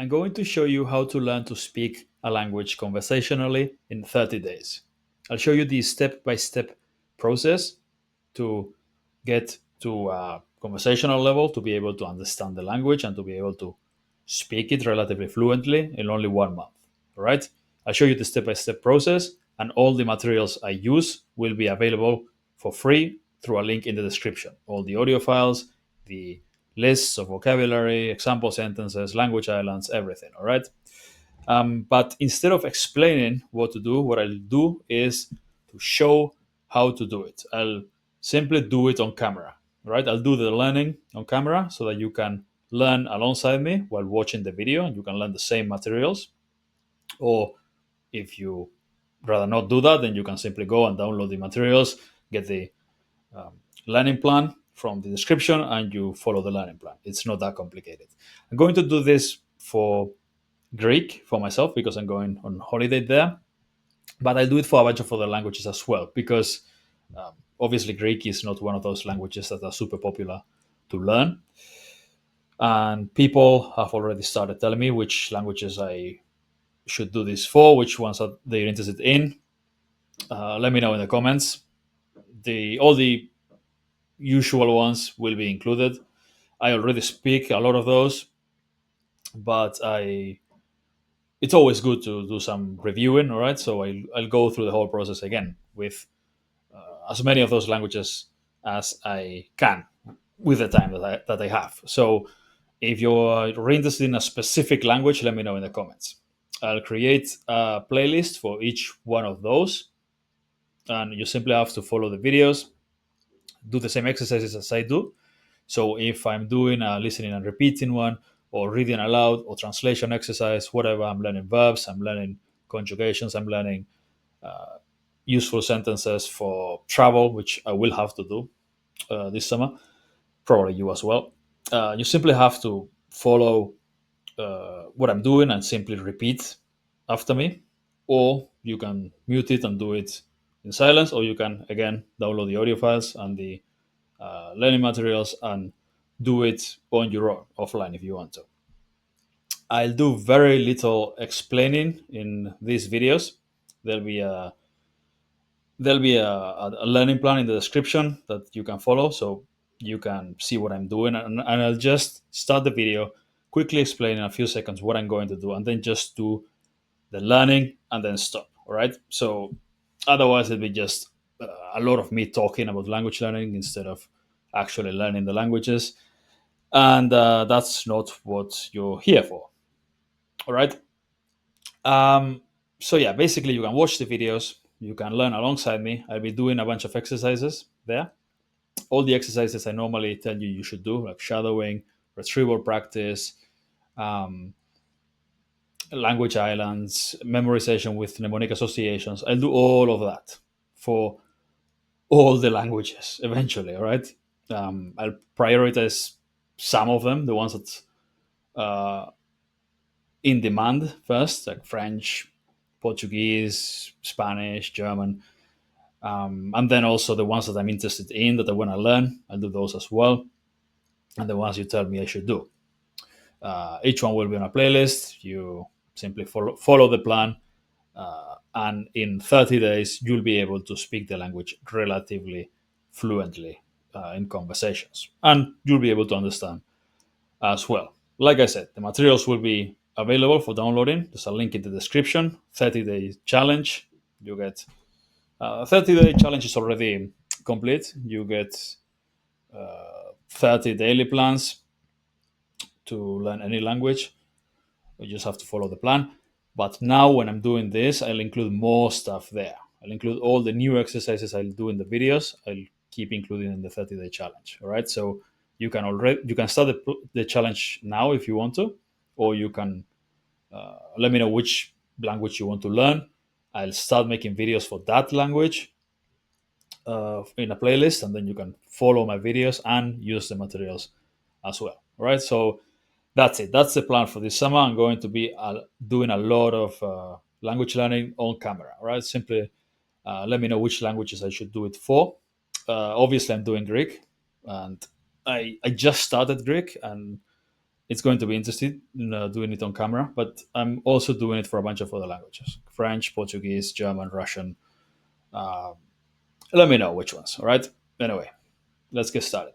I'm going to show you how to learn to speak a language conversationally in 30 days. I'll show you the step by step process to get to a conversational level, to be able to understand the language and to be able to speak it relatively fluently in only 1 month. All right. I'll show you the step by step process, and all the materials I use will be available for free through a link in the description. All the audio files, the lists of vocabulary, example sentences, language islands, everything. All right. But instead of explaining what to do, what I'll do is to show how to do it. I'll simply do it on camera, right? I'll do the learning on camera so that you can learn alongside me while watching the video and you can learn the same materials. Or if you rather not do that, then you can simply go and download the materials, get the um, learning plan from the description, and you follow the learning plan. It's not that complicated. I'm going to do this for Greek for myself because I'm going on holiday there, but I'll do it for a bunch of other languages as well because obviously Greek is not one of those languages that are super popular to learn. And people have already started telling me which languages I should do this for, which ones are they're interested in. Let me know in the comments. All the usual ones will be included. I already speak a lot of those, but it's always good to do some reviewing. All right, so I'll go through the whole process again with as many of those languages as I can with the time that I have. So if you're interested in a specific language, let me know in the comments. I'll create a playlist for each one of those, and you simply have to follow the videos, do the same exercises as I do. So if I'm doing a listening and repeating one, or reading aloud, or translation exercise, whatever, I'm learning verbs, I'm learning conjugations, I'm learning useful sentences for travel, which I will have to do this summer, probably you as well. You simply have to follow what I'm doing and simply repeat after me, or you can mute it and do it in silence, or you can again download the audio files and the learning materials and do it on your own offline if you want to. I'll do very little explaining in these videos. There'll be a there'll be a learning plan in the description that you can follow so you can see what I'm doing, and I'll just start the video, quickly explain in a few seconds what I'm going to do, and then just do the learning and then stop. All right. So otherwise, it'll be just a lot of me talking about language learning instead of actually learning the languages. And that's not what you're here for. All right. Um, so, yeah, basically, you can watch the videos, you can learn alongside me. I'll be doing a bunch of exercises there. All the exercises I normally tell you you should do, like shadowing, retrieval practice, um, language islands, memorization with mnemonic associations. I'll do all of that for all the languages eventually. All right. I'll prioritize some of them, the ones that in demand first, like French, Portuguese, Spanish, German, and then also the ones that I'm interested in that I want to learn. I'll do those as well, and the ones you tell me I should do. Each one will be on a playlist. You simply follow the plan, and in 30 days you'll be able to speak the language relatively fluently in conversations, and you'll be able to understand as well. Like I said, the materials will be available for downloading. There's a link in the description. 30-day challenge. You get 30-day challenge is already complete. You get 30 daily plans to learn any language. You just have to follow the plan. But now, when I'm doing this, I'll include more stuff there. I'll include all the new exercises I'll do in the videos. I'll keep including in the 30-day challenge. All right. So you can start the challenge now if you want to, or you can let me know which language you want to learn. I'll start making videos for that language in a playlist, and then you can follow my videos and use the materials as well. All right. So that's it. That's the plan for this summer. I'm going to be doing a lot of language learning on camera. Right. Simply let me know which languages I should do it for. Obviously, I'm doing Greek, and I just started Greek, and it's going to be interesting, doing it on camera. But I'm also doing it for a bunch of other languages: French, Portuguese, German, Russian. Uh, Let me know which ones. All right. Anyway, let's get started.